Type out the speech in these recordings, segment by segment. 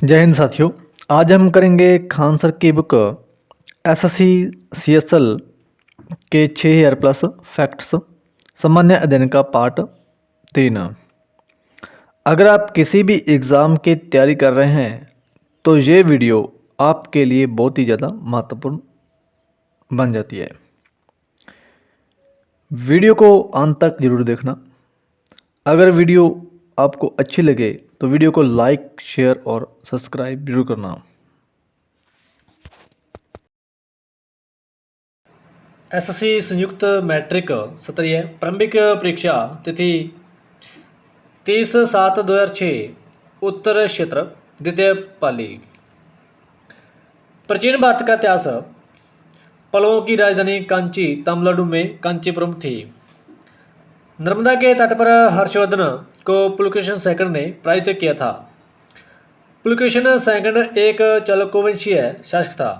जय हिंद साथियों। आज हम करेंगे खान सर की बुक एसएससी सीएसएल के 6000 प्लस फैक्ट्स सामान्य अध्ययन का पार्ट 3। अगर आप किसी भी एग्ज़ाम की तैयारी कर रहे हैं तो ये वीडियो आपके लिए बहुत ही ज़्यादा महत्वपूर्ण बन जाती है। वीडियो को अंत तक जरूर देखना। अगर वीडियो आपको अच्छी लगे तो वीडियो को लाइक, शेयर और सब्सक्राइब जरूर करना। एसएससी संयुक्त मैट्रिक सत्रीय प्रारंभिक परीक्षा तिथि 30/7/2006 उत्तर क्षेत्र द्वितीय पाली। प्राचीन भारत का इतिहास। पल्लवों की राजधानी कांची तमिलनाडु में कांचीपुरम थी। नर्मदा के तट पर हर्षवर्धन को पुलकेशन सेकंड ने पराजित किया था। पुलकेशन सेकंड एक चालुक्यवंशीय शासक था।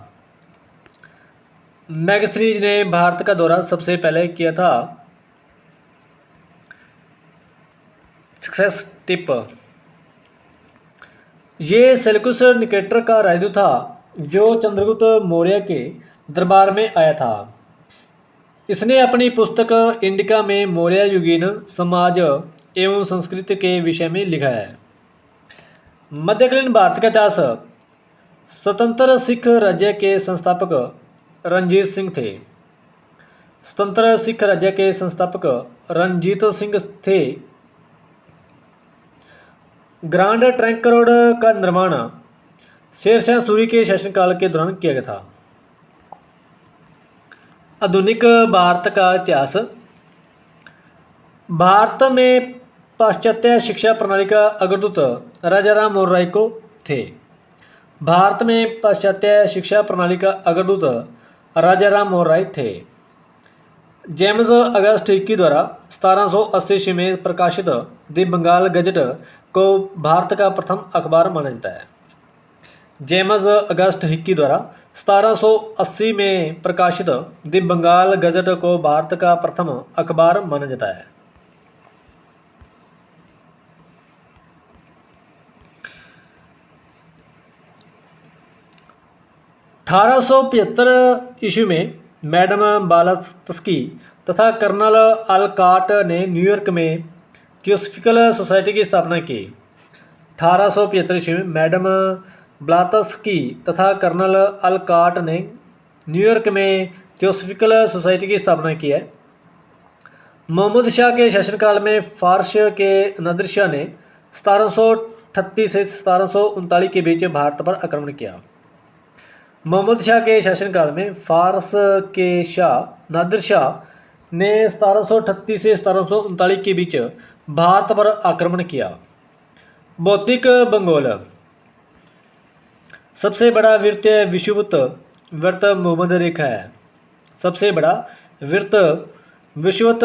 मैगस्थनीज ने भारत का दौरा सबसे पहले किया था। Success tip. ये सेल्यूकस निकेटर का राजदूत था जो चंद्रगुप्त मौर्य के दरबार में आया था। इसने अपनी पुस्तक इंडिका में मौर्य युगीन समाज एवं संस्कृति के विषय में लिखा है। मध्यकालीन भारत का इतिहास। स्वतंत्र सिख राज्य के संस्थापक रणजीत सिंह थे। स्वतंत्र सिख राज्य के संस्थापक रणजीत सिंह थे। ग्रांड ट्रंक रोड का निर्माण शेरशाह सूरी के शासनकाल के दौरान किया गया था। आधुनिक भारत का इतिहास। भारत में पाश्चात्य शिक्षा प्रणाली का अग्रदूत राजा राम मोहन राय को थे। भारत में पाश्चात्य शिक्षा प्रणाली का अग्रदूत राजा राम मोहन राय थे। जेम्स अगस्त हिक्की द्वारा 1780 ईस्वी में प्रकाशित द बंगाल गजट को भारत का प्रथम अखबार माना जाता है। जेम्स अगस्त हिक्की द्वारा 1780 में प्रकाशित द बंगाल गजट को भारत का प्रथम अखबार माना जाता है। (1875) ईस्वी में मैडम ब्लावत्स्की तथा कर्नल अलकॉट ने न्यूयॉर्क में थियोसॉफिकल सोसाइटी की स्थापना की। 1875 ईस्वी में मैडम ब्लावत्स्की तथा कर्नल अलकॉट ने न्यूयॉर्क में थियोसॉफिकल सोसाइटी की स्थापना की है। मोहम्मद शाह के शासनकाल में फारस के नादिर शाह ने 1738 से 1739 के बीच भारत पर आक्रमण किया। मोहम्मद शाह के शासनकाल में फारस के शाह नादिर शाह ने 1738 से 1739 के बीच भारत पर आक्रमण किया। भौतिक भूगोल। सबसे बड़ा वृत्तीय विषुवत वृत्त भूमध्य रेखा है। सबसे बड़ा विषुवत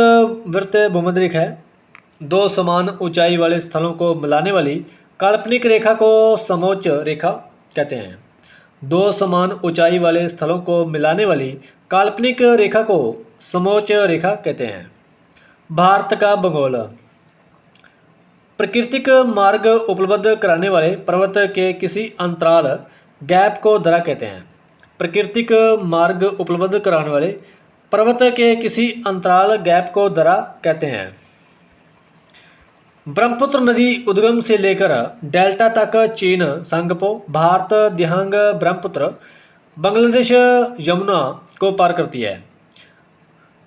वृत्त भूमध्य रेखा है। दो समान ऊंचाई वाले स्थलों को मिलाने वाली काल्पनिक रेखा को समोच्च रेखा कहते हैं। दो समान ऊंचाई वाले स्थलों को मिलाने वाली काल्पनिक रेखा को समोच्च रेखा कहते हैं। भारत का भूगोल। प्राकृतिक मार्ग उपलब्ध कराने वाले पर्वत के किसी अंतराल गैप को दरा कहते हैं। प्राकृतिक मार्ग उपलब्ध कराने वाले पर्वत के किसी अंतराल गैप को दरा कहते हैं। ब्रह्मपुत्र नदी उद्गम से लेकर डेल्टा तक चीन सांगपो, भारत दिहांग ब्रह्मपुत्र, बांग्लादेश यमुना को पार करती है।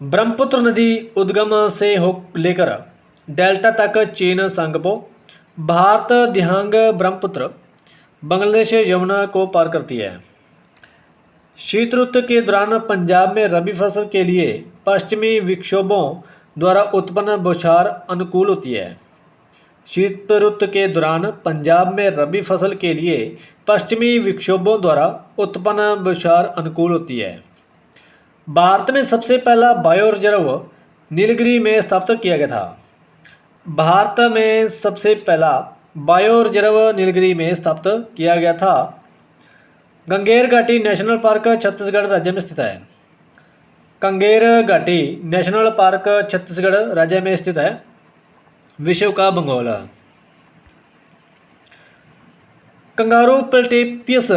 ब्रह्मपुत्र नदी उद्गम से हो लेकर डेल्टा तक चीन सांगपो, भारत दिहांग ब्रह्मपुत्र, बांग्लादेश यमुना को पार करती है। शीत ऋतु के दौरान पंजाब में रबी फसल के लिए पश्चिमी विक्षोभों द्वारा उत्पन्न बौछार अनुकूल होती है। शीत ऋतु के दौरान पंजाब में रबी फसल के लिए पश्चिमी विक्षोभों द्वारा उत्पन्न बौछार अनुकूल होती है। भारत में सबसे पहला बायो रिजर्व नीलगिरी में स्थापित किया गया था। भारत में सबसे पहला बायो रिजर्व नीलगिरी में स्थापित किया गया था। गंगेर घाटी नेशनल पार्क छत्तीसगढ़ राज्य में स्थित है। गंगेर घाटी नेशनल पार्क छत्तीसगढ़ राज्य में स्थित है। विश्व का भूगोल। कंगारू पेल्टेपियस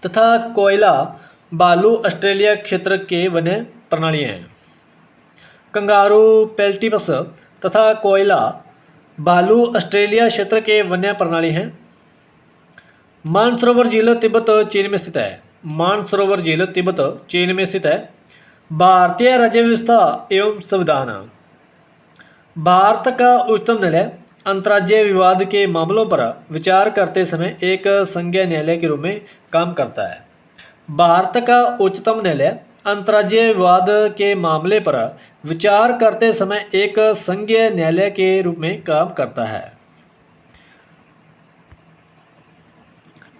तथा कोयला बालू ऑस्ट्रेलिया क्षेत्र के वन्य प्रणालियाँ हैं। कंगारू पेल्टिपस तथा कोयला बालू ऑस्ट्रेलिया क्षेत्र के वन्य प्रणाली हैं। मानसरोवर झील तिब्बत चीन में स्थित है। मानसरोवर झील तिब्बत चीन में स्थित है। भारतीय राज्य व्यवस्था एवं संविधान। भारत का उच्चतम न्यायालय अंतर्राज्यीय विवाद के मामलों पर विचार करते समय एक संघीय न्यायालय के रूप में काम करता है। भारत का उच्चतम न्यायालय अंतर्राज्यीय विवाद के मामले पर विचार करते समय एक संघीय न्यायालय के रूप में काम करता है।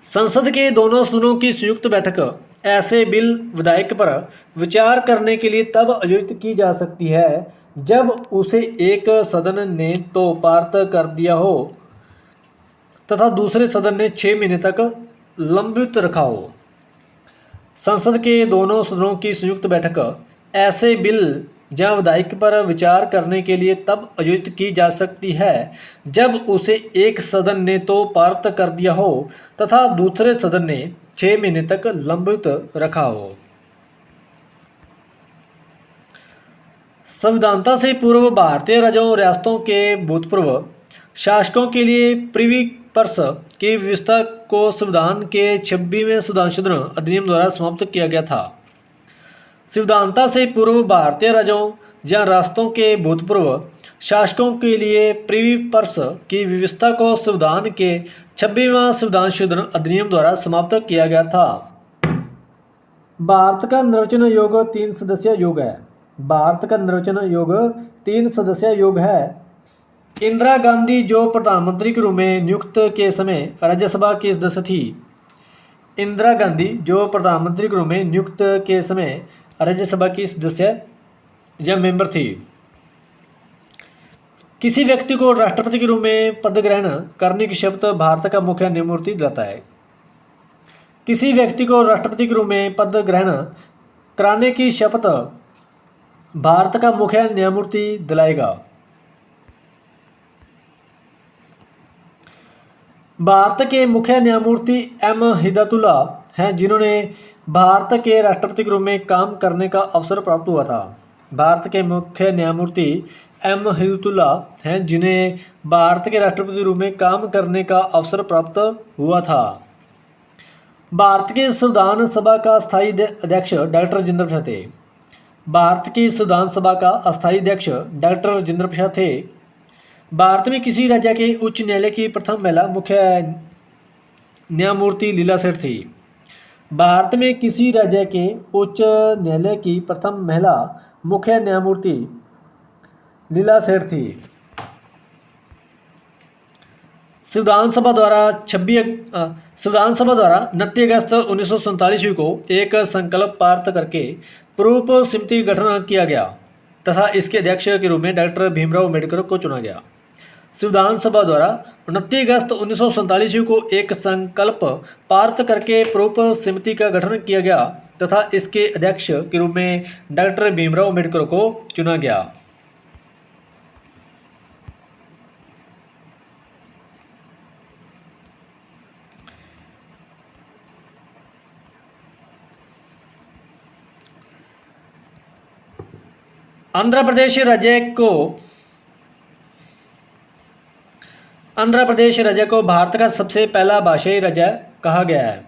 संसद के दोनों सदनों की संयुक्त बैठक ऐसे बिल विधेयक पर विचार करने के लिए तब आयोजित की जा सकती है जब उसे एक सदन ने तो पारित कर दिया हो तथा दूसरे सदन ने 6 महीने तक लंबित रखा हो। संसद के दोनों सदनों की संयुक्त बैठक ऐसे बिल या विधेयक पर विचार करने के लिए तब आयोजित की जा सकती है जब उसे एक सदन ने तो पारित कर दिया हो तथा दूसरे सदन ने 6 महीने तक लंबित रखा हो। संविधानता से पूर्व भारतीय राज्यों और रियासतों के भूतपूर्व शासकों के लिए प्रिवी पर्स की व्यवस्था को संविधान के 26वें संशोधन अधिनियम द्वारा समाप्त किया गया था। संविधानता से पूर्व भारतीय राज्यों या रियासतों के भूतपूर्व शासकों के लिए प्रिवी पर्स की व्यवस्था को संविधान के 26वां संशोधन अधिनियम द्वारा समाप्त किया गया था। भारत का निर्वाचन आयोग 3 सदस्यीय आयोग है। भारत का निर्वाचन आयोग 3 सदस्यीय आयोग है। इंदिरा गांधी जो प्रधानमंत्री के रूप में नियुक्त के समय राज्यसभा की सदस्य थी। इंदिरा गांधी जो प्रधानमंत्री के रूप में नियुक्त के समय राज्यसभा की सदस्य या मेंबर थी। किसी व्यक्ति को राष्ट्रपति के रूप में पद ग्रहण करने की शपथ भारत का मुख्य न्यायमूर्ति दिलाता है। किसी व्यक्ति को राष्ट्रपति के रूप में पद ग्रहण कराने की शपथ भारत का मुख्य न्यायमूर्ति दिलाएगा। भारत के मुख्य न्यायमूर्ति एम हिदायतुल्ला हैं जिन्होंने भारत के राष्ट्रपति के रूप में काम करने का अवसर प्राप्त हुआ था। भारत के मुख्य न्यायमूर्ति एम हिदायतुल्ला हैं जिन्हें भारत के राष्ट्रपति के रूप में काम करने का अवसर प्राप्त हुआ था। भारत की संविधान सभा का स्थायी अध्यक्ष डॉक्टर राजेंद्र प्रसाद थे। भारत की संविधान सभा का अस्थायी अध्यक्ष डॉक्टर राजेंद्र प्रसाद थे। भारत में किसी राज्य के उच्च न्यायालय की प्रथम महिला मुख्य न्यायमूर्ति लीला सेठ थी। भारत में किसी राज्य के उच्च न्यायालय की प्रथम महिला मुख्य न्यायमूर्ति लीला सेठ थी। संविधान सभा द्वारा 29 अगस्त 1947 को एक संकल्प पारित करके पूर्व समिति का गठन किया गया तथा इसके अध्यक्ष के रूप में डॉक्टर भीमराव अम्बेडकर को चुना गया। संविधान सभा द्वारा 29 अगस्त 1947 को एक संकल्प पारित करके पूर्व समिति का गठन किया गया तथा इसके अध्यक्ष के रूप में डॉक्टर भीमराव अम्बेडकर को चुना गया। आंध्र प्रदेश राज्य को भारत का सबसे पहला भाषाई राज्य कहा गया है।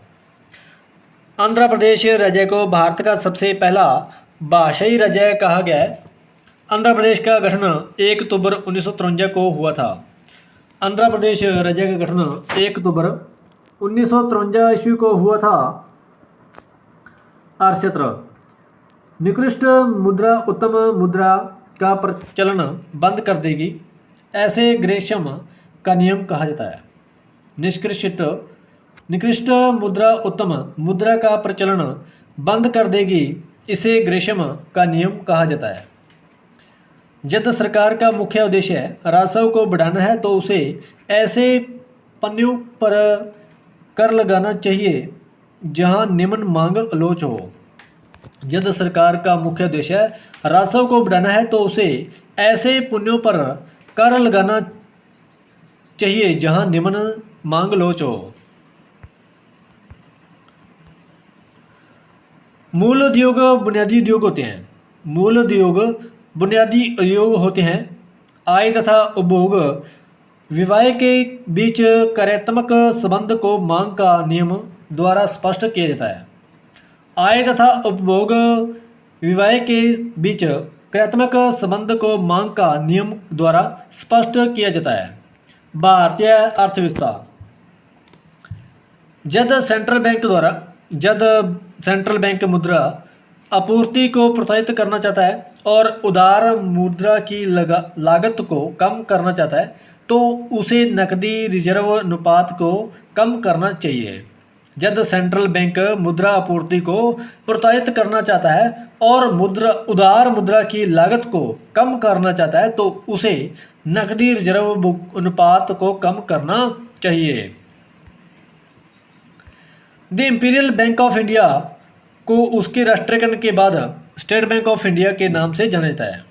आंध्र प्रदेश राज्य को भारत का सबसे पहला भाषाई राज्य कहा गया है। आंध्र प्रदेश का गठन 1 अक्टूबर 1953 को हुआ था। आंध्र प्रदेश राज्य का गठन 1 अक्टूबर 1953 ईस्वी को हुआ था। अर्थशास्त्र। निकृष्ट मुद्रा उत्तम मुद्रा का प्रचलन बंद कर देगी, ऐसे ग्रेशम का नियम कहा जाता है। निकृष्ट मुद्रा उत्तम मुद्रा का प्रचलन बंद कर देगी, इसे ग्रेशम का नियम कहा जाता है। यदि सरकार का मुख्य उद्देश्य राजस्व को बढ़ाना है तो उसे ऐसे पन्नों पर कर लगाना चाहिए जहां निम्न मांग आलोच हो। यदि सरकार का मुख्य उद्देश्य राजस्व को बढ़ाना है तो उसे ऐसे पन्नों पर कर लगाना चाहिए जहां निम्न मांग लो चो। मूल उद्योग बुनियादी उद्योग होते हैं। मूल उद्योग बुनियादी उद्योग होते हैं। आय तथा उपभोग विवाह के बीच कार्यात्मक संबंध को मांग का नियम द्वारा स्पष्ट किया जाता है। आय तथा उपभोग विवाह के बीच कार्यात्मक संबंध को मांग का नियम द्वारा स्पष्ट किया जाता है। भारतीय अर्थव्यवस्था। जब सेंट्रल बैंक मुद्रा आपूर्ति को प्रोत्साहित करना चाहता है और उधार मुद्रा की लागत को कम करना चाहता है तो उसे नकदी रिजर्व अनुपात को कम करना चाहिए। जब सेंट्रल बैंक मुद्रा आपूर्ति को प्रोत्साहित करना चाहता है और उधार मुद्रा की लागत को कम करना चाहता है तो उसे नकदी रिजर्व अनुपात को कम करना चाहिए। The imperial bank of India को उसके राष्ट्रीयकरण के बाद स्टेट बैंक ऑफ इंडिया के नाम से जाना जाता है।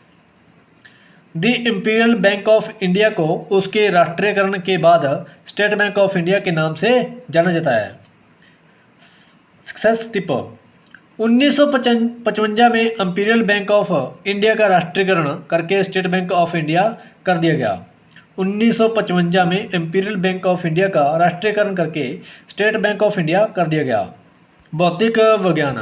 The imperial bank of India को उसके राष्ट्रीयकरण के बाद स्टेट बैंक ऑफ इंडिया के नाम से जाना जाता है। Success tip. 1955 में इंपीरियल बैंक ऑफ इंडिया का राष्ट्रीयकरण करके स्टेट बैंक ऑफ इंडिया कर दिया गया। 1955 में इंपीरियल बैंक ऑफ इंडिया का राष्ट्रीयकरण करके स्टेट बैंक ऑफ इंडिया कर दिया गया। भौतिक विज्ञान।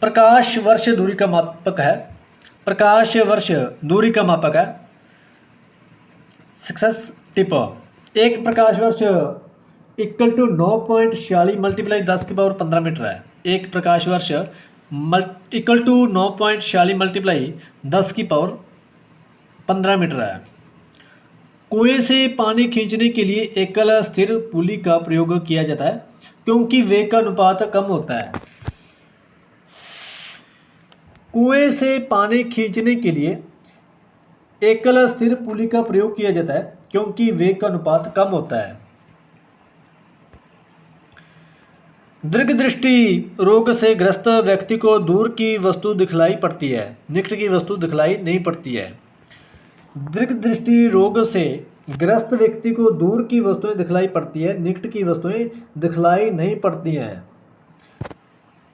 प्रकाश वर्ष दूरी का मापक है। प्रकाश वर्ष दूरी का मापक है। Success tip. एक प्रकाश वर्ष इक्वल टू 9.46 मल्टीप्लाई 10 की पावर 15 मीटर है। एक प्रकाश वर्ष इक्वल टू 9.46 मल्टीप्लाई 10 की पावर 15 मीटर है। कुएं से पानी खींचने के लिए एकल स्थिर पुली का प्रयोग किया जाता है क्योंकि वेग का अनुपात कम होता है। कुएं से पानी खींचने के लिए एकल स्थिर पुली का प्रयोग किया जाता है क्योंकि वेग का अनुपात कम होता है। दीर्घ दृष्टि रोग से ग्रस्त व्यक्ति को दूर की वस्तु दिखलाई पड़ती है, निकट की वस्तु दिखलाई नहीं पड़ती है। दीर्घ दृष्टि रोग से ग्रस्त व्यक्ति को दूर की वस्तुएं दिखलाई पड़ती है, निकट की वस्तुएं दिखलाई नहीं पड़ती हैं।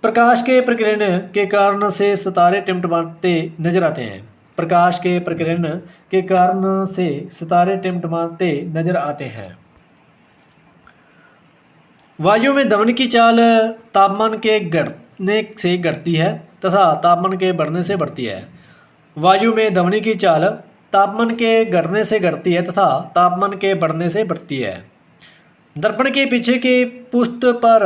प्रकाश के प्रकीर्णन के कारण से सितारे टिमटिमाते नजर आते हैं। प्रकाश के प्रकीर्णन के कारण से सितारे टिमटिमाते नजर आते हैं। वायु में ध्वनि की चाल तापमान के घटने से घटती है तथा तापमान के बढ़ने से बढ़ती है। वायु में ध्वनि की चाल तापमान के घटने से घटती है तथा तापमान के बढ़ने से बढ़ती है। दर्पण के पीछे के पृष्ठ पर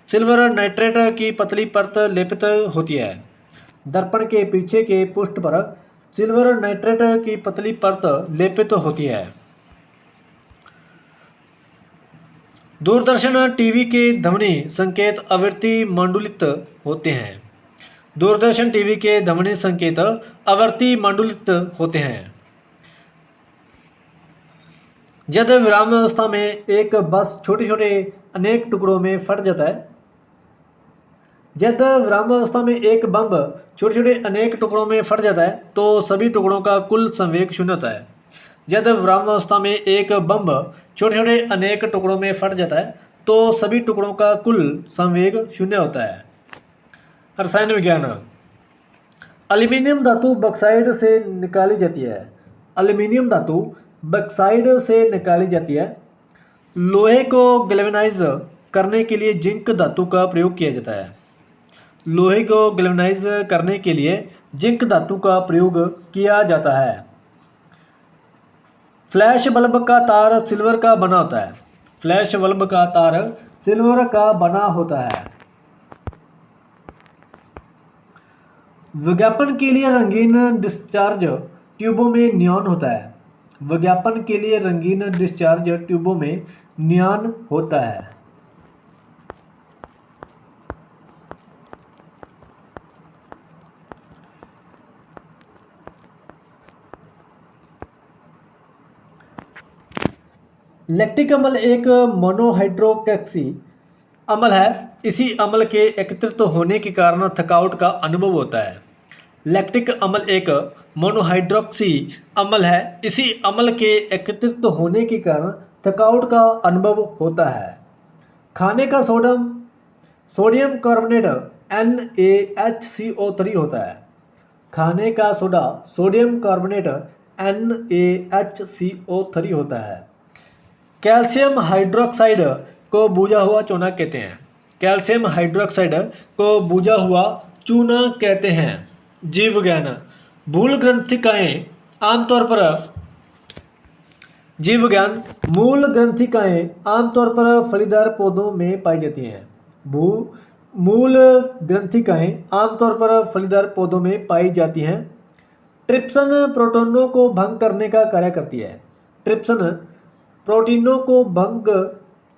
सिल्वर नाइट्रेट की पतली परत लेपित होती है। दर्पण के पीछे के पृष्ठ पर सिल्वर नाइट्रेट की पतली परत लेपित होती है। दूरदर्शन टीवी के ध्वनि संकेत आवृत्ति मंडलित होते हैं। दूरदर्शन टीवी के ध्वनि संकेत आवृत्ति मंडलित होते हैं। जब विराम अवस्था में एक बस छोटे छोटे अनेक टुकड़ों में फट जाता है। जब विराम अवस्था में एक बम छोटे छोटे अनेक टुकड़ों में फट जाता है तो सभी टुकड़ों का कुल संवेग शून्य होता है। जब विराम अवस्था में एक बम छोटे छोटे अनेक टुकड़ों में फट जाता है तो सभी टुकड़ों का कुल संवेग शून्य होता है। रसायन विज्ञान। एल्यूमीनियम धातु बॉक्साइड से निकाली जाती है। एल्यूमीनियम धातु बॉक्साइड से निकाली जाती है। लोहे को गैल्वेनाइज करने के लिए जिंक धातु का प्रयोग किया जाता है। लोहे को गैल्वेनाइज करने के लिए जिंक धातु का प्रयोग किया जाता है। फ्लैश बल्ब का तार सिल्वर का बना होता है। फ्लैश बल्ब का तार सिल्वर का बना होता है। विज्ञापन के लिए रंगीन डिस्चार्ज ट्यूबों में नियॉन होता है। विज्ञापन के लिए रंगीन डिस्चार्ज ट्यूबों में नियॉन होता है। लैक्टिक अम्ल एक मोनोहाइड्रोक्सी अम्ल है। इसी अम्ल के एकत्रित होने के कारण थकावट का अनुभव होता है। लैक्टिक अम्ल एक मोनोहाइड्रोक्सी अम्ल है। इसी अम्ल के एकत्रित होने के कारण थकावट का अनुभव होता है। खाने का सोडियम कार्बोनेट NaHCO3 होता है। खाने का सोडा सोडियम कार्बोनेट NaHCO3 होता है। कैल्शियम हाइड्रोक्साइड को बुझा हुआ चूना कहते हैं। कैल्शियम हाइड्रोक्साइड को बुझा हुआ चूना कहते हैं। जीव विज्ञान मूल ग्रंथिकाएं आमतौर पर जीव विज्ञान मूल ग्रंथिकाएं आमतौर पर फलीदार पौधों में पाई जाती हैं। मूल ग्रंथिकाएं आमतौर पर फलीदार पौधों में पाई जाती हैं। ट्रिप्सन प्रोटीनों को भंग करने का कार्य करती है। ट्रिप्सन प्रोटीनों को भंग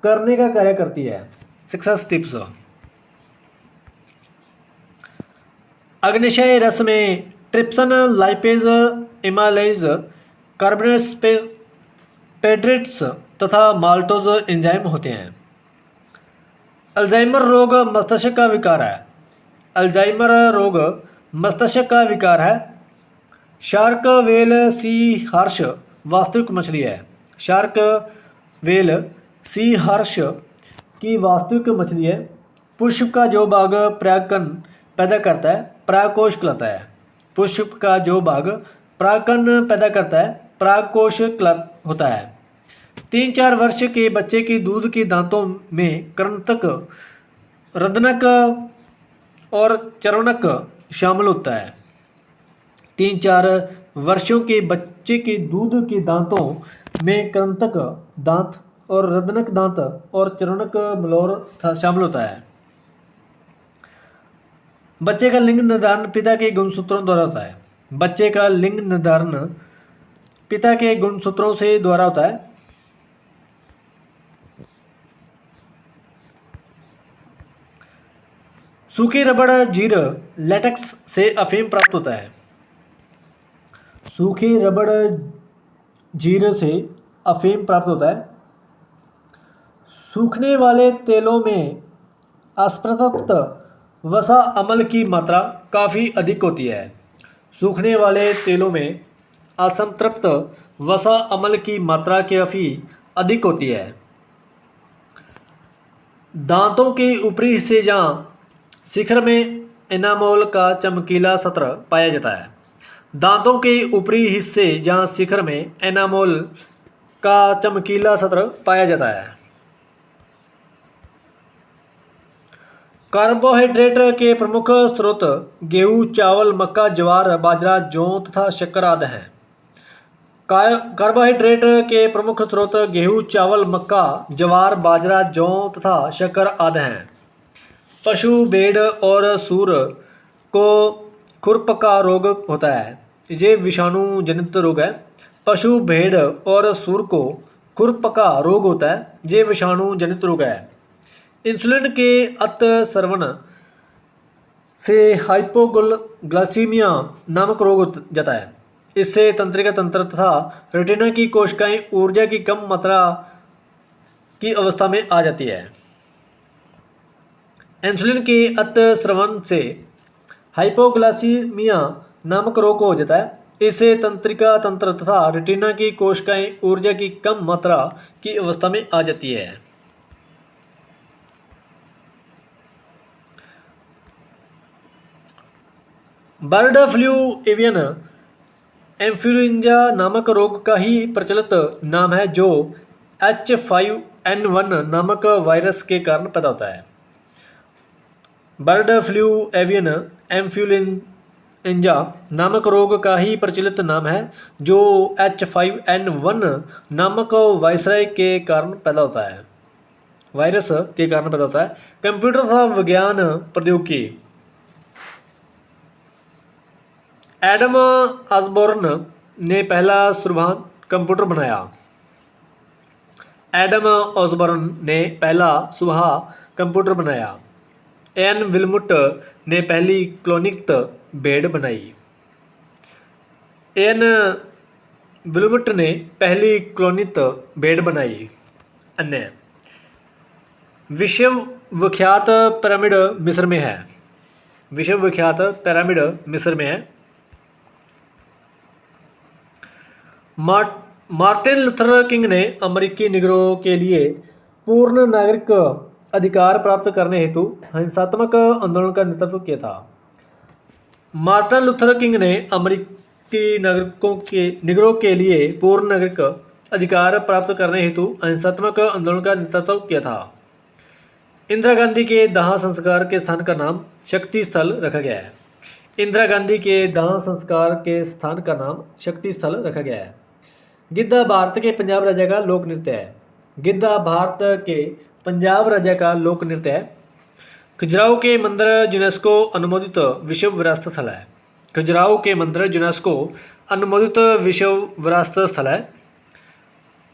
करने का कार्य करती है। Success tips. अग्न्याशय रस में ट्रिप्सन, लाइपेज, एमाइलेज, कार्बोनेट्स तथा माल्टोज एंजाइम होते हैं। अल्जाइमर रोग मस्तिष्क का विकार है। अल्जाइमर रोग मस्तिष्क का विकार है। शार्क वेल सी हॉर्स वास्तविक मछली है। शार्क वेल सी हॉर्स की वास्तविक मछली है। पुष्प का जो भाग परागकण पैदा करता है परागकोश कहलाता है। पुष्प का जो भाग परागकण पैदा करता है परागकोश होता है। 3-4 वर्ष के बच्चे की दूध के दांतों में कृंतक, रंध्रक और चर्वणक शामिल होता है। 3-4 वर्षों के बच्चे के दूध के दांतों में कृंतक दांत और रंध्रक दांत और चर्वणक मलौर शामिल होता है। बच्चे का लिंग निर्धारण पिता के गुणसूत्रों द्वारा होता है। बच्चे का लिंग निर्धारण पिता के गुणसूत्रों से द्वारा होता है। सूखी रबड़ जीर लेटेक्स से अफीम प्राप्त होता है। सूखी रबड़ जीर से अफीम प्राप्त होता है। सूखने वाले तेलों में असंतृप्त वसा अम्ल की मात्रा काफ़ी अधिक होती है। सूखने वाले तेलों में असंतृप्त वसा अम्ल की मात्रा काफ़ी अधिक होती है। दांतों के ऊपरी हिस्से जहाँ शिखर में एनामोल का चमकीला सत्र पाया जाता है। दांतों के ऊपरी हिस्से जहाँ शिखर में एनामोल का चमकीला सत्र पाया जाता है। कार्बोहाइड्रेट के प्रमुख स्रोत गेहूँ, चावल, मक्का, ज्वार, बाजरा, जौ तथा शक्कर आदि हैं। कार्बोहाइड्रेट के प्रमुख स्रोत गेहूँ, चावल, मक्का, ज्वार, बाजरा, जौ तथा शक्कर आदि हैं। पशु, भेड़ और सूर को खुरपका रोग होता है। ये विषाणु जनित रोग है। पशु, भेड़ और सूर को खुरपका रोग होता है। ये विषाणु जनित रोग है। इंसुलिन के अतिस्रावन से हाइपोग्लाइसीमिया नामक रोग हो जाता है। इससे तंत्रिका तंत्र तथा रेटिना की कोशिकाएं ऊर्जा की कम मात्रा की अवस्था में आ जाती है। इंसुलिन के अतिस्रावन से हाइपोग्लाइसीमिया नामक रोग हो जाता है। इससे तंत्रिका तंत्र तथा रेटिना की कोशिकाएं ऊर्जा की कम मात्रा की अवस्था में आ जाती है। बर्ड फ्लू एवियन इन्फ्लुएंजा नामक रोग का ही प्रचलित नाम है जो H5N1 नामक वायरस के कारण पैदा होता है। बर्ड फ्लू एवियन इन्फ्लुएंजा नामक रोग का ही प्रचलित नाम है जो H5N1 नामक वायरस के कारण पैदा होता है। वायरस के कारण पैदा होता है। कंप्यूटर तथा विज्ञान प्रौद्योगिकी। एडम ऑसबॉर्न ने पहला सूर्यवान कंप्यूटर बनाया। एडम ऑसबॉर्न ने पहला सुहा कंप्यूटर बनाया। एन विल्मुट ने पहली क्लोनिक भेड़ बनाई। एन विल्मुट ने पहली क्लोनिक भेड़ बनाई। अन्य विश्व विख्यात पिरामिड मिस्र में है। विश्व विख्यात पिरामिड मिस्र में है। मार्टिन लूथर किंग ने अमेरिकी निगरों के लिए पूर्ण नागरिक अधिकार प्राप्त करने हेतु हिंसात्मक आंदोलन का नेतृत्व किया था। मार्टिन लूथर किंग ने अमेरिकी निगरों के लिए पूर्ण नागरिक अधिकार प्राप्त करने हेतु हिंसात्मक आंदोलन का नेतृत्व किया था। इंदिरा गांधी के दाह संस्कार के स्थान का नाम शक्ति स्थल रखा गया है। इंदिरा गांधी के दाह संस्कार के स्थान का नाम शक्ति स्थल रखा गया है। गिद्धा भारत के पंजाब राज्य का लोक नृत्य है। गिद्धा भारत के पंजाब राज्य का लोक नृत्य है। खजुराहो के मंदिर यूनेस्को अनुमोदित विश्व विरासत स्थल है। खजुराहो के मंदिर यूनेस्को अनुमोदित विश्व विरासत स्थल है।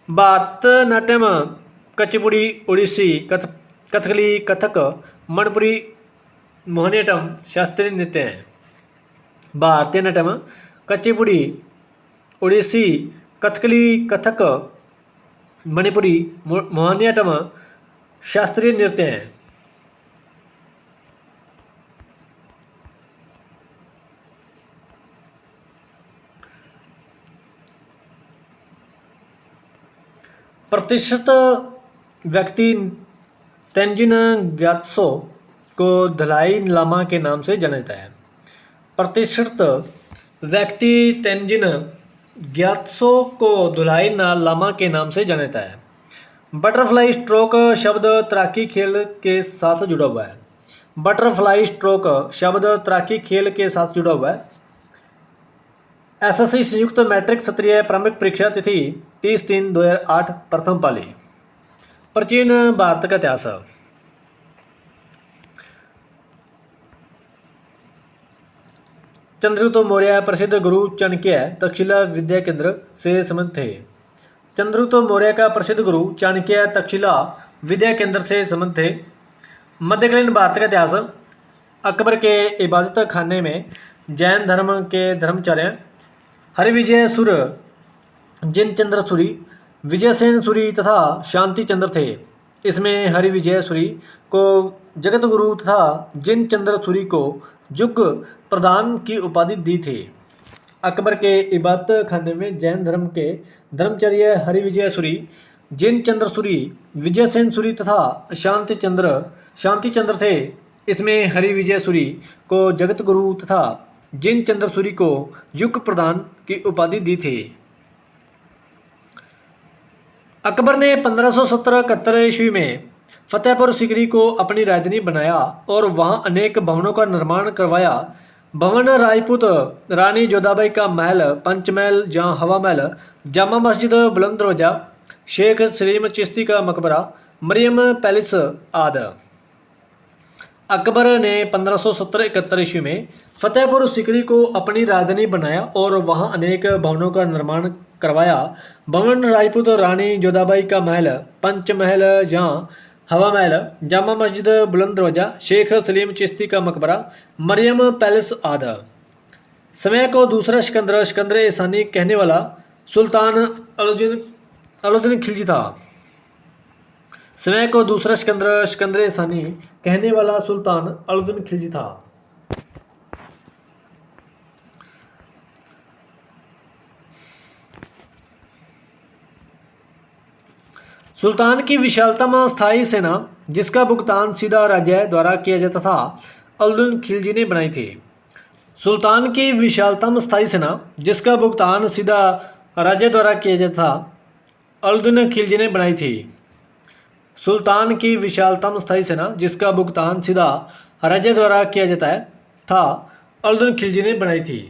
भारतनाट्यम कुचिपुड़ी ओडिसी कथकली कथक मणिपुरी मोहिनीअट्टम शास्त्रीय नृत्य हैं। भारतीय नाट्यम कुचिपुड़ी ओडिसी कथकली कथक मणिपुरी मोहिनीअट्टम शास्त्रीय नृत्य हैं। प्रतिष्ठित व्यक्ति तेंजिन ग्यात्सो को दलाई लामा के नाम से जाना जाता है। प्रतिष्ठित व्यक्ति तेंजिन ग्यात्सो को दलाई लामा के नाम से जाना जाता है। बटरफ्लाई स्ट्रोक शब्द तैराकी खेल के साथ जुड़ा हुआ है। बटरफ्लाई स्ट्रोक शब्द तैराकी खेल के साथ जुड़ा हुआ है। एसएससी संयुक्त मैट्रिक सत्रीय प्रारंभिक परीक्षा तिथि 30/3/2008 प्रथम पाली। प्राचीन भारत का इतिहास। चंद्रगुप्त मौर्य प्रसिद्ध गुरु चाणक्य तक्षशिला विद्या केंद्र से संबंधित थे। चंद्रगुप्त मौर्य का प्रसिद्ध गुरु चाणक्य तक्षशिला विद्या केंद्र से संबंधित थे। मध्यकालीन भारत का इतिहास। अकबर के इबादत खाने में जैन धर्म के धर्माचार्य हरिविजय सुर, जिनचंद्र सूरी, विजयसेन सूरी तथा शांति चंद्र थे। इसमें हरिविजय सूरी को जगत गुरु तथा जिनचंद्र सूरी को युग प्रधान की उपाधि दी थी। अकबर के इबादत खाने में जैन धर्म के धर्माचार्य हरिविजय सूरी, जिनचंद्र सूरी, विजयसेन सूरी तथा शांति चंद्र थे। इसमें हरिविजय सूरी को जगत गुरु तथा जिनचंद्र सूरी को युग प्रधान की उपाधि दी थी। अकबर ने 1570-71 ईस्वी में फतेहपुर सीकरी को अपनी राजधानी बनाया और वहां अनेक भवनों का निर्माण करवाया। भवन राजपूत रानी जोधाबाई का महल, पंचमहल जहाँ हवा महल, जामा मस्जिद, बुलंद दरवाजा, शेख सलीम चिश्ती का मकबरा, मरियम पैलेस आदि। अकबर ने 1570-71 ईस्वी में फतेहपुर सीकरी को अपनी राजधानी बनाया और वहां अनेक भवनों का निर्माण करवाया। भवन राजपूत रानी जोधाबाई का महल, पंचमहल जहाँ हवा महल, जामा मस्जिद, बुलंद दरवाजा, शेख सलीम चिश्ती का मकबरा, मरियम पैलेस आदि। समय को दूसरा सिकंदर ईसानी कहने वाला सुल्तान अलाउद्दीन खिलजी था। समय को दूसरा सिकंदर ईसानी कहने वाला सुल्तान अलाउद्दीन खिलजी था। सुल्तान की विशालतम स्थायी सेना जिसका भुगतान सीधा राज्य द्वारा किया जाता था, अलाउद्दीन खिलजी ने बनाई थी। सुल्तान की विशालतम स्थायी सेना जिसका भुगतान सीधा राज्य द्वारा किया जाता था, अलाउद्दीन खिलजी ने बनाई थी। सुल्तान की विशालतम स्थायी सेना जिसका भुगतान सीधा राज्य द्वारा किया जाता था, अलाउद्दीन खिलजी ने बनाई थी।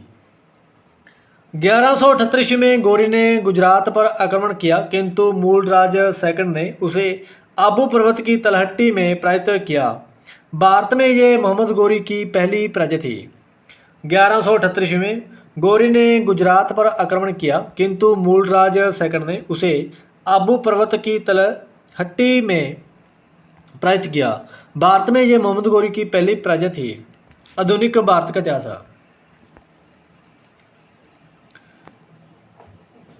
1178 ईस्वी में गौरी ने गुजरात पर आक्रमण किया, किंतु मूलराज सेकंड ने उसे आबू पर्वत की तलहटी में पराजित किया। भारत में ये मोहम्मद गौरी की पहली पराजय थी। 1178 ईस्वी में गौरी ने गुजरात पर आक्रमण किया, किंतु मूलराज सेकंड ने उसे आबू पर्वत की तलहटी में पराजित किया। भारत में ये मोहम्मद गौरी की पहली पराजय थी। आधुनिक भारत का इतिहास।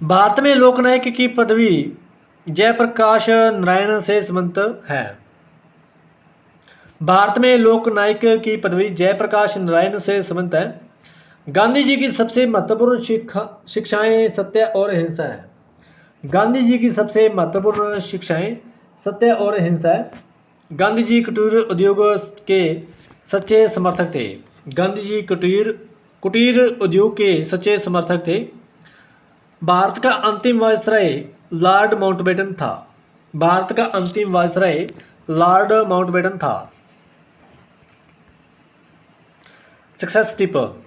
भारत में लोकनायक की पदवी जयप्रकाश नारायण से संबंधित है। भारत में लोकनायक की पदवी जयप्रकाश नारायण से संबंधित है। गांधी जी की सबसे महत्वपूर्ण शिक्षाएं सत्य और अहिंसा है। गांधी जी की सबसे महत्वपूर्ण शिक्षाएं सत्य और अहिंसा है। गांधी जी कुटीर उद्योग के सच्चे समर्थक थे। गांधी जी कुटीर कुटीर उद्योग के सच्चे समर्थक थे। भारत का अंतिम वायसराय लॉर्ड माउंटबेटन था। भारत का अंतिम वायसराय लॉर्ड माउंटबेटन था। Success tip.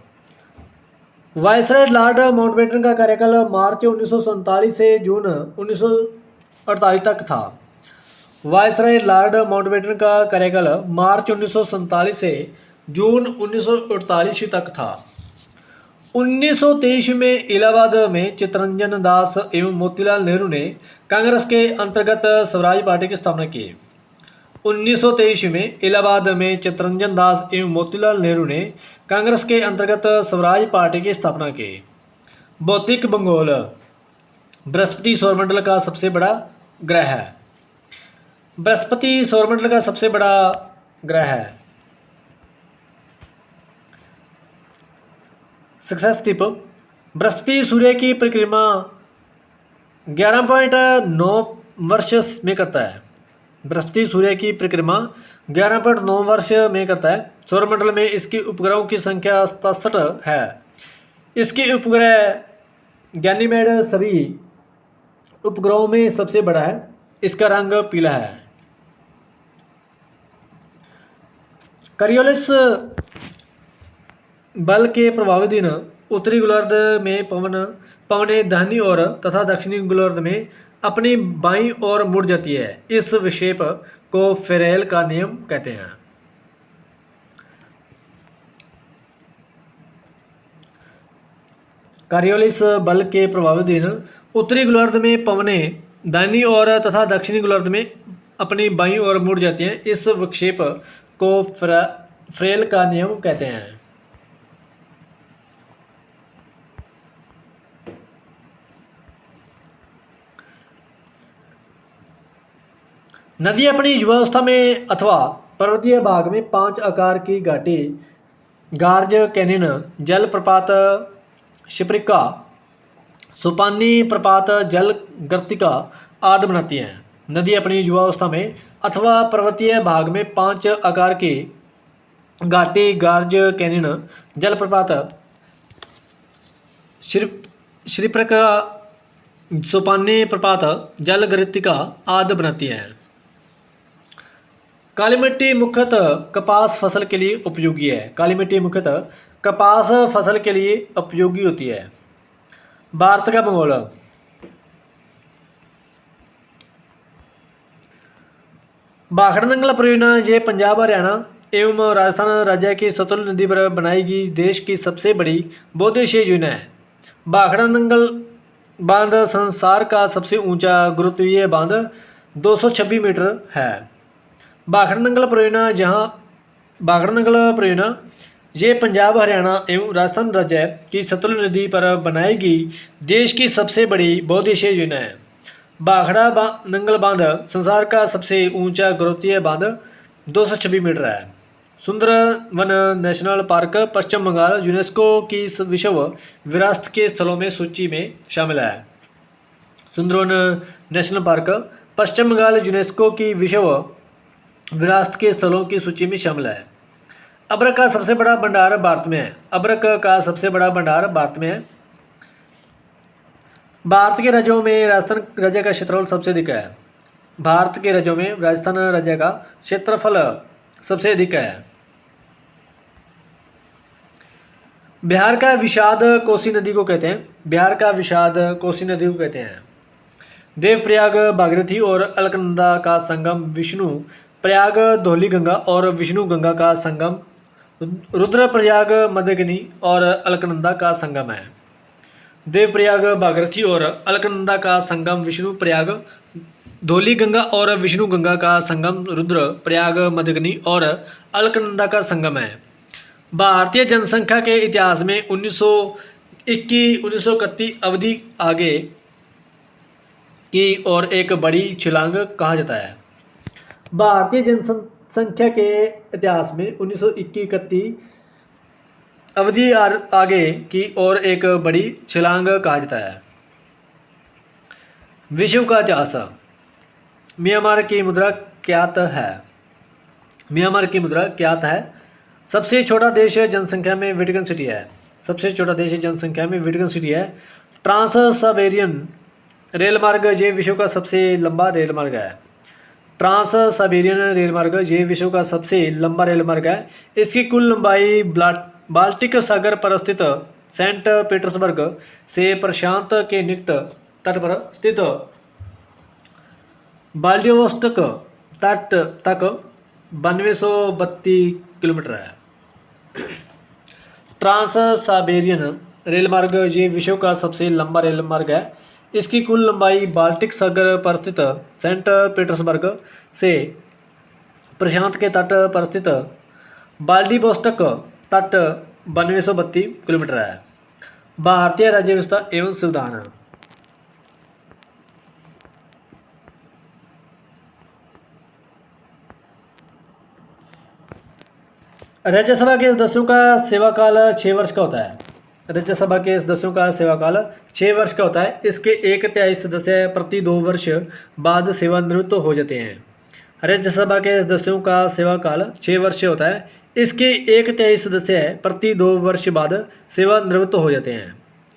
Viceroy Lord Mountbatten का कार्यकाल मार्च 1947 से जून 1948 तक था। वायसराय लॉर्ड माउंटबेटन का कार्यकाल मार्च 1947 से जून 1948 तक था। 1923 में इलाहाबाद में चित्तरंजन दास एवं मोतीलाल नेहरू ने कांग्रेस के अंतर्गत स्वराज पार्टी की स्थापना की। 1923 में इलाहाबाद में चित्तरंजन दास एवं मोतीलाल नेहरू ने कांग्रेस के अंतर्गत स्वराज पार्टी की स्थापना की। भौतिक भूगोल। बृहस्पति सौरमंडल का सबसे बड़ा ग्रह है। बृहस्पति सौरमंडल का सबसे बड़ा ग्रह है। Success tip. बृहस्पति सूर्य की परिक्रमा 11.9 वर्ष में करता है। बृहस्पति सूर्य की परिक्रमा 11.9 वर्ष में करता है। सौरमंडल में इसके उपग्रहों की संख्या 67 है। इसके उपग्रह गैनीमेड सभी उपग्रहों में सबसे बड़ा है। इसका रंग पीला है। करियोलिस बल के प्रभावाधीन उत्तरी गोलार्ध में पवनें दाहिनी ओर तथा दक्षिणी गोलार्ध में अपनी बाईं ओर मुड़ जाती है। इस विक्षेप को फेरेल का नियम कहते हैं। करियोलिस बल के प्रभावाधीन उत्तरी गोलार्ध में पवनें दाहिनी ओर तथा दक्षिणी गोलार्ध में अपनी बाईं ओर मुड़ जाती हैं। इस विक्षेप को फ्रेल का नियम कहते हैं। नदी अपनी युवावस्था में अथवा पर्वतीय भाग में 5 आकार की घाटी गार्ज कैनिन जलप्रपात शिप्रिका सुपानी प्रपात जल गर्तिका आदि बनाती हैं। नदी अपनी युवावस्था में अथवा पर्वतीय भाग में 5 आकार की घाटी गार्ज कैनिन जलप्रपात शिप्रिका सुपानी प्रपात जल गर्तिका आदि बनाती हैं। काली मिट्टी मुख्यतः कपास फसल के लिए उपयोगी है। काली मिट्टी मुख्यतः कपास फसल के लिए उपयोगी होती है। भारत का भूगोल। भाखड़ा नंगल परियोजना ये पंजाब हरियाणा एवं राजस्थान राज्य की सतलुज नदी पर बनाई गई देश की सबसे बड़ी बहुउद्देशीय योजना है। भाखड़ा नंगल बांध संसार का सबसे ऊंचा गुरुत्वीय बांध 226 मीटर है। भाखड़ा नंगल परियोजना ये पंजाब हरियाणा एवं राजस्थान राज्य की सतलुज नदी पर बनाई गई देश की सबसे बड़ी बहुउद्देशीय योजना है। भाखड़ा नंगल बांध संसार का सबसे ऊंचा गुरुत्वीय बांध 226 मीटर है। सुंदरवन नेशनल पार्क पश्चिम बंगाल यूनेस्को की विश्व विरासत के स्थलों में सूची में शामिल है। सुंदरवन नेशनल पार्क पश्चिम बंगाल यूनेस्को की विश्व विरासत के स्थलों की सूची में शामिल है। अब्रक का सबसे बड़ा भंडार भारत में है। अब्रक का सबसे बड़ा भंडार भारत में है। भारत के राज्यों में राजस्थान राज्य का क्षेत्रफल सबसे अधिक है। भारत के राज्यों में राजस्थान राज्य का क्षेत्रफल सबसे अधिक है। बिहार का विषाद कोसी नदी को कहते हैं। बिहार का विषाद कोसी नदी को कहते हैं। देवप्रयाग भागीरथी और अलकनंदा का संगम विष्णु प्रयाग धौली गंगा और विष्णु गंगा का संगम रुद्रप्रयाग मध्यगनी और अलकनंदा का संगम है। देवप्रयाग भागीरथी और अलकनंदा का संगम विष्णु प्रयाग धौली गंगा और विष्णु गंगा का संगम रुद्र प्रयाग मध्यगनी और अलकनंदा का संगम है। भारतीय जनसंख्या के इतिहास में 1931 अवधि आगे की और एक बड़ी छलांग कहा जाता है। भारतीय जनसंख्या के इतिहास में 1931 अवधि आगे की और एक बड़ी छलांग कहा जाता है। विश्व का इतिहास। म्यांमार की मुद्रा ज्ञात है। म्यांमार की मुद्रा ज्ञात है। सबसे छोटा देश जनसंख्या में वेटिकन सिटी है। सबसे छोटा देश जनसंख्या में वेटिकन सिटी है। ट्रांस साइबेरियन रेल मार्ग ये विश्व का सबसे लंबा रेल मार्ग है। ट्रांस साइबेरियन रेल मार्ग ये विश्व का सबसे लंबा रेल मार्ग है। इसकी कुल लंबाई बाल्टिक सागर पर स्थित सेंट पीटर्सबर्ग से प्रशांत के निकट तट पर स्थित व्लादिवोस्तोक तट तक 9232 किलोमीटर है। ट्रांस साइबेरियन रेल मार्ग ये विश्व का सबसे लंबा रेल मार्ग है। इसकी कुल लंबाई बाल्टिक सागर पर स्थित सेंट पीटर्सबर्ग से प्रशांत के तट पर स्थित व्लादिवोस्तोक तट 9232 किलोमीटर है। भारतीय राज्य व्यवस्था एवं संविधान। राज्यसभा के सदस्यों का सेवाकाल 6 वर्ष का होता है। राज्यसभा के सदस्यों का सेवाकाल 6 वर्ष का होता है। इसके 1/3 सदस्य प्रति 2 वर्ष बाद सेवानिवृत्त हो जाते हैं। राज्यसभा के सदस्यों का सेवाकाल 6 वर्ष होता है। इसके 1/3 सदस्य प्रति 2 वर्ष बाद सेवानिवृत्त हो जाते हैं।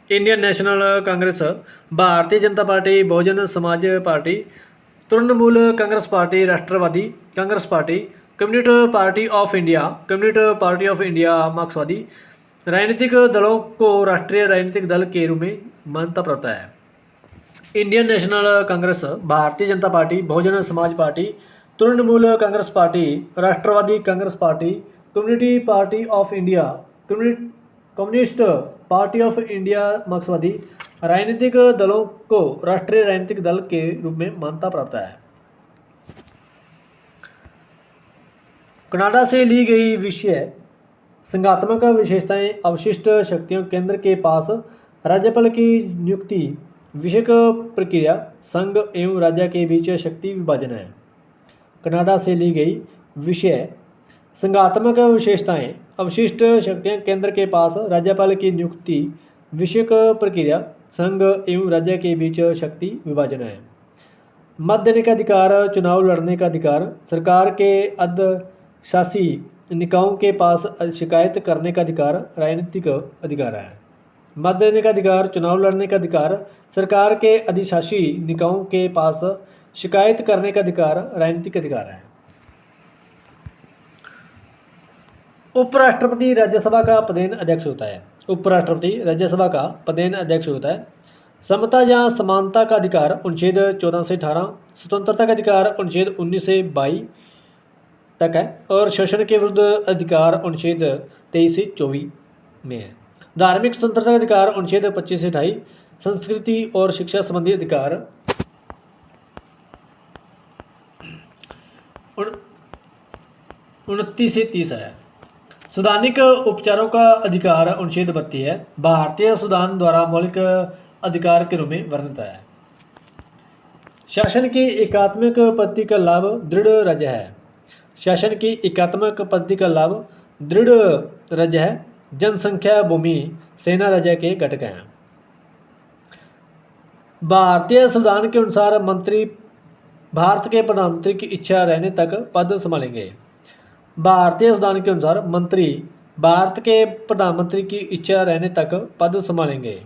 Indian national Congress, Bharatiya Janata Party, Bahujan Samaj Party, Trinamool Congress Party, Rashtravadi Congress Party, Communist Party of India, Communist Party of India, मार्क्सवादी राजनीतिक दलों को राष्ट्रीय राजनीतिक दल के रूप में मान्यता प्राप्त है। Indian national Congress, Bharatiya Janata Party, Bahujan Samaj Party, Trinamool Congress Party, Rashtravadi Congress Party, Communist Party of India, Communist Party of India, मार्क्सवादी राजनीतिक दलों को राष्ट्रीय राजनीतिक दल के रूप में मान्यता प्राप्त है। कनाडा से ली गई विषय संघात्मक विशेषताएं अवशिष्ट शक्तियों केंद्र के पास राज्यपाल की नियुक्ति विषयक प्रक्रिया संघ एवं राज्य के बीच शक्ति विभाजन है। कनाडा से ली गई विषय संघात्मक विशेषताएं अवशिष्ट शक्तियां केंद्र के पास राज्यपाल की नियुक्ति विषयक प्रक्रिया संघ एवं राज्य के बीच शक्ति विभाजन है। मत देने का अधिकार, चुनाव लड़ने का अधिकार, सरकार के अधिशासी निकायों के पास शिकायत करने का अधिकार राजनीतिक अधिकार है। मत देने का अधिकार, चुनाव लड़ने का अधिकार, सरकार के अधिशासी निकायों के पास शिकायत करने का अधिकार राजनीतिक अधिकार है। उपराष्ट्रपति राज्यसभा का पदेन अध्यक्ष होता है। उपराष्ट्रपति राज्यसभा का पदेन अध्यक्ष होता है। समता या समानता का अधिकार अनुच्छेद 14 से 18, स्वतंत्रता का अधिकार अनुच्छेद 19 से 22 तक है और शोषण के विरुद्ध अधिकार अनुच्छेद 23 से 24 में है। धार्मिक स्वतंत्रता का अधिकार अनुच्छेद 25 से 28, संस्कृति और शिक्षा संबंधी अधिकार 29 से 30 है। संवैधानिक उपचारों का अधिकार अनुच्छेद 32 है। भारतीय संविधान द्वारा मौलिक अधिकार के रूप में वर्णित है। शासन की एकात्मक पद्धति का लाभ दृढ़ राज्य है। शासन की एकात्मक पद्धति का लाभ दृढ़ राज्य है। जनसंख्या, भूमि, सेना राज्य के घटक हैं। भारतीय संविधान के अनुसार मंत्री भारत के प्रधानमंत्री की इच्छा रहने तक पद संभालेंगे। भारतीय संविधान के अनुसार मंत्री भारत के प्रधानमंत्री की इच्छा रहने तक पद संभालेंगे।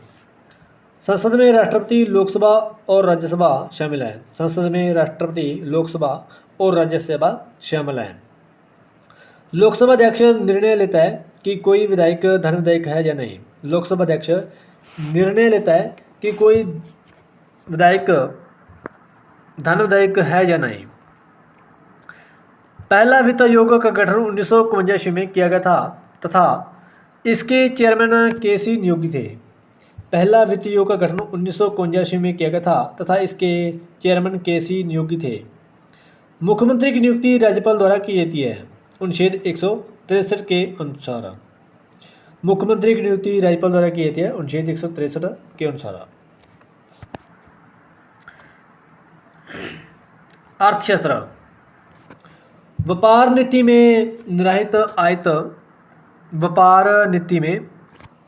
संसद में राष्ट्रपति, लोकसभा और राज्यसभा शामिल है। संसद में राष्ट्रपति, लोकसभा और राज्यसभा शामिल है। लोकसभा अध्यक्ष निर्णय लेता है कि कोई विधायक धन विधायक है या नहीं। लोकसभा अध्यक्ष निर्णय लेता है कि कोई विधायक धन विधायक है या नहीं। पहला वित्त आयोग का गठन 1951 में किया गया था तथा इसके चेयरमैन के.सी. नियोगी थे। पहला वित्त आयोग का गठन 1951 में किया गया था तथा इसके चेयरमैन के.सी. नियोगी थे। मुख्यमंत्री की नियुक्ति राज्यपाल द्वारा की जाती है। अनुच्छेद 163 के अनुसार मुख्यमंत्री की नियुक्ति राज्यपाल द्वारा की जाती है। अनुच्छेद 163 के अनुसार। अर्थशास्त्र। व्यापार नीति में निर्धारित आयत व्यापार नीति में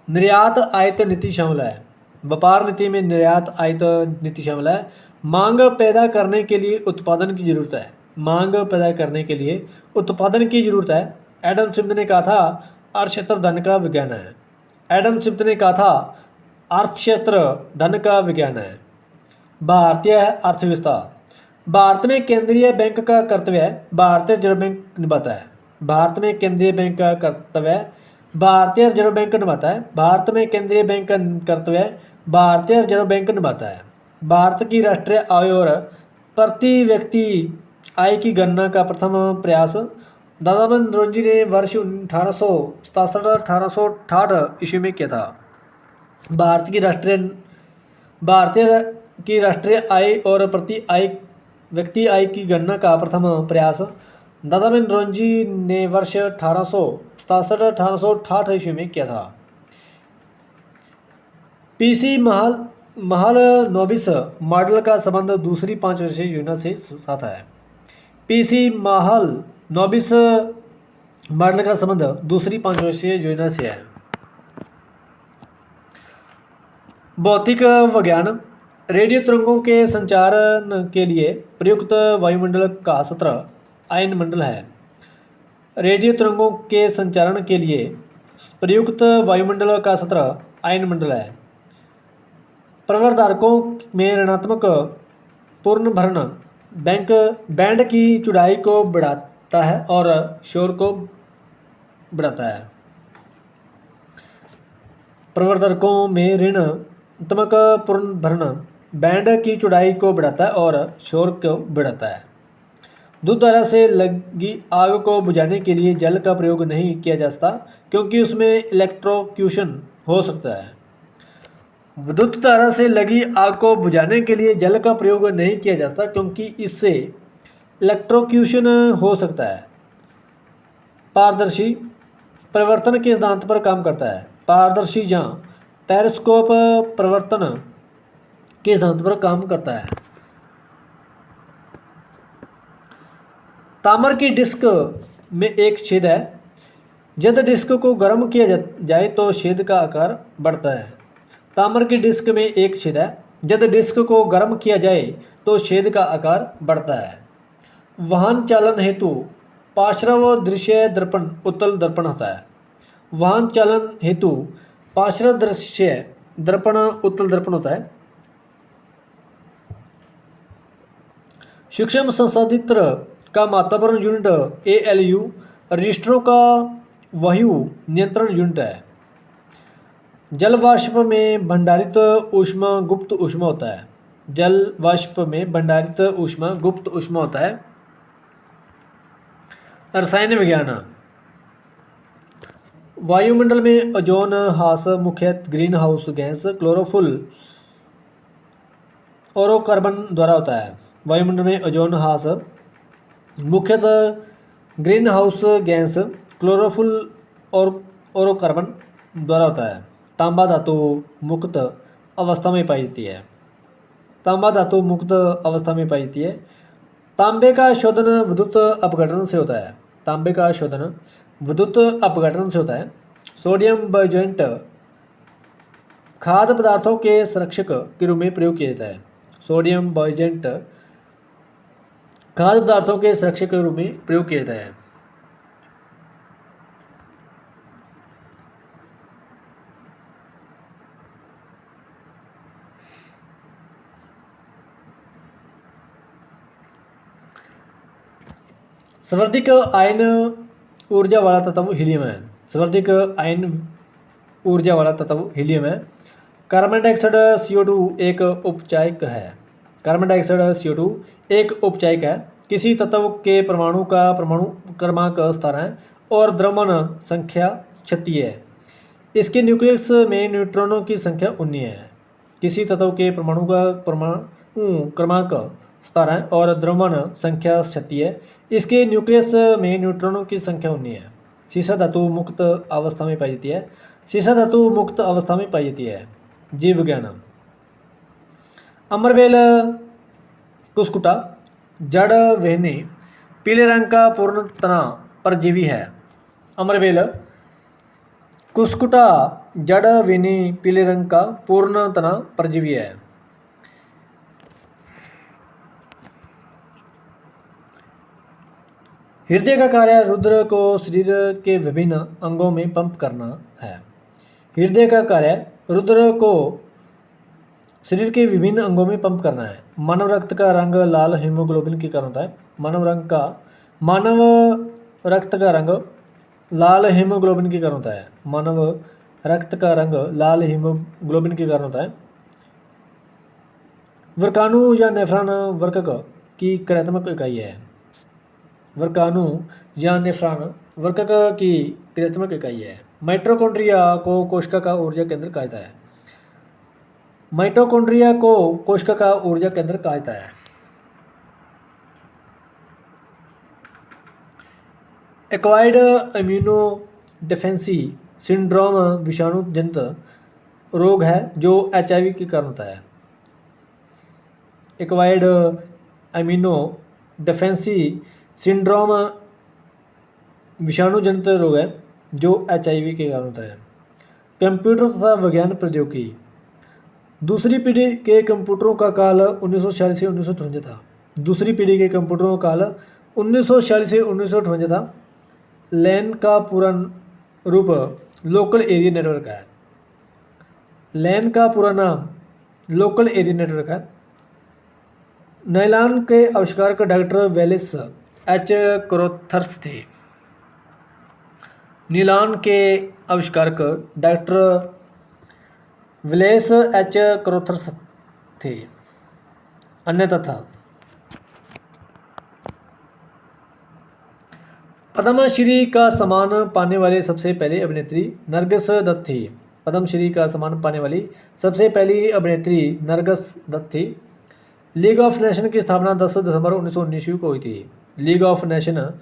निर्यात आयात नीति शामिल है। व्यापार नीति में निर्यात आयात नीति शामिल है। मांग पैदा करने के लिए उत्पादन की जरूरत है। मांग पैदा करने के लिए उत्पादन की जरूरत है। एडम स्मिथ ने कहा था अर्थशास्त्र धन का विज्ञान है। एडम स्मिथ ने कहा था अर्थशास्त्र धन का विज्ञान है। भारतीय अर्थव्यवस्था। भारत में केंद्रीय बैंक का कर्तव्य भारतीय रिजर्व बैंक निभाता है। भारत में केंद्रीय बैंक का कर्तव्य भारतीय रिजर्व बैंक निभाता है। भारत में केंद्रीय बैंक का कर्तव्य भारतीय रिजर्व बैंक निभाता है। भारत की राष्ट्रीय आय और प्रति व्यक्ति आय की गणना का प्रथम प्रयास दादाबन नौरोजी ने वर्ष 1867-1868 ईस्वी में किया था। भारतीय की राष्ट्रीय आय और प्रति आय व्यक्ति आय की गणना का प्रथम प्रयास दादाबन नौरोजी ने वर्ष 1867-1868 ईस्वी में किया था। पीसी महालनोबिस मॉडल का संबंध दूसरी 5 वर्षीय योजना से साथ है। पीसी महालनोबिस मॉडल का संबंध दूसरी 5 वर्षीय योजना से है। भौतिक विज्ञान। रेडियो तरंगों के संचारण के लिए प्रयुक्त वायुमंडल का सत्र आयनमंडल है। रेडियो तरंगों के संचारण के लिए प्रयुक्त वायुमंडल का सत्र आयनमंडल है। प्रवर्धकों में ऋणात्मक पूर्ण भरण बैंड की चौड़ाई को बढ़ाता है और शोर को बढ़ाता है। प्रवर्धकों में ऋणात्मक पूर्ण भरण बैंड की चौड़ाई को बढ़ाता है और शोर को बढ़ाता है। दूध धारा से लगी आग को बुझाने के लिए जल का प्रयोग नहीं किया जा सकता क्योंकि उसमें इलेक्ट्रोक्यूशन हो सकता है। विद्युत धारा से लगी आग को बुझाने के लिए जल का प्रयोग नहीं किया जा सकता क्योंकि इससे इलेक्ट्रोक्यूशन हो सकता है। पारदर्शी परिवर्तन के सिद्धांत पर काम करता है। पारदर्शी या पेरिस्कोप परिवर्तन के सिद्धांत पर काम करता है। ताम्र की डिस्क में एक छेद है। जब डिस्क को गर्म किया जाए तो छेद का आकार बढ़ता है। ताम्र की डिस्क में एक छेद है। जब डिस्क को गर्म किया जाए तो छेद का आकार बढ़ता है। वाहन चालन हेतु पार्श्व दृश्य दर्पण उत्तल दर्पण होता है। वाहन चालन हेतु पार्श्व दृश्य दर्पण उत्तल दर्पण होता है। सूक्ष्म संसाधित का महत्वपूर्ण यूनिट ALU रजिस्टरों का वायु नियंत्रण यूनिट है। जल वाष्प में भंडारित ऊष्मा गुप्त ऊष्मा होता है। जल वाष्प में भंडारित ऊष्मा गुप्त ऊष्मा होता है। रसायन विज्ञान। वायुमंडल में ओजोन ह्रास मुख्यतः ग्रीन हाउस गैस क्लोरोफिल और कार्बन द्वारा होता है। वायुमंडल में ओजोन ह्रास मुख्यतः ग्रीन हाउस गैस क्लोरोफिल और कार्बन द्वारा होता है। तांबा धातु मुक्त अवस्था में पाई जाती है। तांबा धातु मुक्त अवस्था में पाई जाती है। तांबे का शोधन विद्युत अपघटन से होता है। तांबे का शोधन विद्युत अपघटन से होता है। सोडियम बाइजोएंट खाद्य पदार्थों के संरक्षक के रूप में प्रयोग किया जाता है। सोडियम बाइजोएंट खाद्य पदार्थों के संरक्षक के रूप में प्रयोग किया जाता है। सर्वाधिक आयन ऊर्जा वाला तत्व हीलियम है। सर्वाधिक आयन ऊर्जा वाला तत्व हीलियम है। कार्बन डाइऑक्साइड CO2 एक उपचायक है। कार्बन डाइऑक्साइड CO2 एक उपचायक है। किसी तत्व के परमाणु का परमाणु क्रमांक 17 है और द्रव्यमान संख्या 36 है। इसके न्यूक्लियस में न्यूट्रॉनों की संख्या 19 है। किसी तत्व के परमाणु का परमाणु क्रमांक 17 है और द्रव्यमान संख्या 36 है। इसके न्यूक्लियस में न्यूट्रॉनों की संख्या 19 है। सीसा धातु मुक्त अवस्था में पाई जाती है। सीसा धातु मुक्त अवस्था में पाई जाती है। जीव विज्ञान। अमरबेल कुस्कुटा जड़ वेहनी पीले रंग का पूर्ण तना परजीवी है। अमरबेल कुस्कुटा जड़ विनी पीले रंग का पूर्ण तना परजीवी है। हृदय का कार्य रुद्र को शरीर के विभिन्न अंगों में पंप करना है। हृदय का कार्य रुद्र को शरीर के विभिन्न अंगों में पंप करना है। मानव रक्त का रंग लाल हीमोग्लोबिन के कारण होता है। मानव रक्त का रंग लाल हीमोग्लोबिन के कारण होता है। मानव रक्त का रंग लाल हीमोग्लोबिन के कारण होता है। वर्काणु या नेफ्रॉन वर्कक की क्रियात्मक इकाई है। वर्काणु या नेफ्रॉन वर्कक की क्रियात्मक इकाई है। माइटोकॉन्ड्रिया को कोशिका का ऊर्जा केंद्र कहा जाता है। माइटोकॉन्ड्रिया को कोशिका का ऊर्जा केंद्र कहा जाता है। एक्वायर्ड इम्यूनो डिफेंसी सिंड्रोम विषाणु जनित रोग है जो HIV के कारण होता है। एक्वायर्ड इम्यूनो डिफेंसी सिंड्रोम विषाणु जनित रोग है जो HIV के कारण होता है। कंप्यूटर तथा विज्ञान प्रौद्योगिकी। दूसरी पीढ़ी के कंप्यूटरों का काल 1946 से 1958 था। दूसरी पीढ़ी के कंप्यूटरों का काल 1946 से 1958 था। लैन का पूरा रूप लोकल एरिया नेटवर्क है। लैन का पूरा नाम लोकल एरिया नेटवर्क है। नायलॉन के आविष्कारक डॉक्टर वेलेस एच क्रोथर्स थे। नीलॉन के आविष्कारक डॉक्टर वेलेस एच क्रोथर्स थे। अन्यथा था। पद्मश्री का सम्मान पाने वाली सबसे पहली अभिनेत्री नरगिस दत्त थी। पद्मश्री का सम्मान पाने वाली सबसे पहली अभिनेत्री नरगिस दत्त थी। लीग ऑफ नेशन की स्थापना 10 दिसंबर 1919 को हुई थी। लीग ऑफ नेशन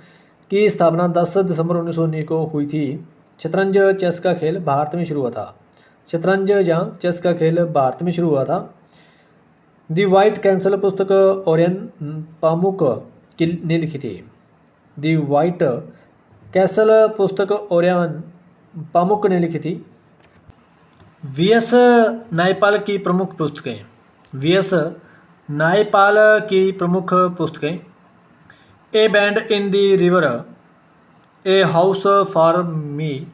की स्थापना 10 दिसंबर 1919 को हुई थी। शतरंज चेस का खेल भारत में शुरू हुआ था। शतरंज या चेस का खेल भारत में शुरू हुआ था। दी वाइट कैंसल पुस्तक ओरियन पामुक ने लिखी थी। दी वाइट कैसल पुस्तक ओरियन पामुक ने लिखी थी। VS नायपाल की प्रमुख पुस्तकें। VS नायपाल की प्रमुख पुस्तकें A band in the river, a house for me,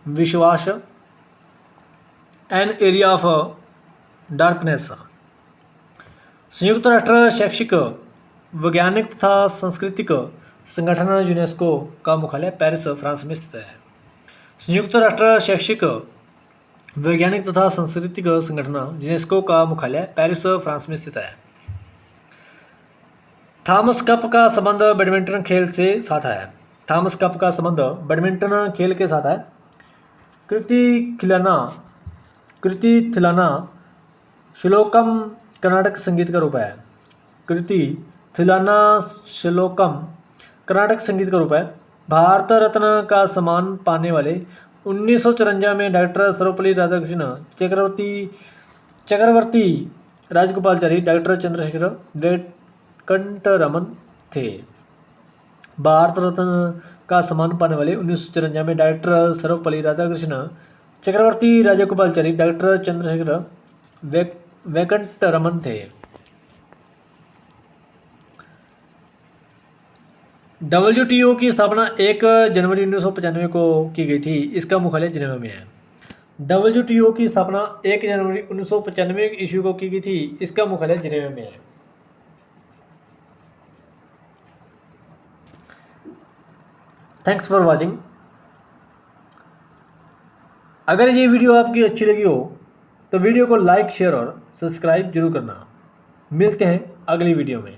विश्वास, एन एरिया ऑफ डार्कनेस। संयुक्त राष्ट्र शैक्षिक वैज्ञानिक तथा सांस्कृतिक संगठन यूनेस्को का मुख्यालय पेरिस फ्रांस में स्थित है। संयुक्त राष्ट्र शैक्षिक वैज्ञानिक तथा सांस्कृतिक संगठन यूनेस्को का मुख्यालय पेरिस फ्रांस में स्थित है। थॉमस कप का संबंध बैडमिंटन खेल से साथ है। थॉमस कप का संबंध बैडमिंटन खेल के साथ है। कृति थिलाना श्लोकम कर्नाटक संगीत का रूप है। कृति थिलाना श्लोकम कर्नाटक संगीत का रूप है। भारत रत्न का सम्मान पाने वाले 1954 में डॉक्टर सर्वपल्ली राधाकृष्ण, चक्रवर्ती राजगोपालाचारी, डॉक्टर चंद्रशेखर वेंकटरमन थे। भारत रत्न का सम्मान पाने वाले 1954 में डॉक्टर सर्वपल्ली राधाकृष्ण, चक्रवर्ती राजगोपालाचारी, डॉक्टर चंद्रशेखर वेंकटरमन थे। WTO की स्थापना 1 जनवरी 1995 को की गई थी। इसका मुख्यालय जिनेवा में है। WTO की स्थापना 1 जनवरी 1995 ईस्वी को की गई थी। इसका मुख्यालय जिनेवा में है। Thanks for watching. अगर ये वीडियो आपकी अच्छी लगी हो तो वीडियो को लाइक, शेयर और सब्सक्राइब जरूर करना। मिलते हैं अगली वीडियो में।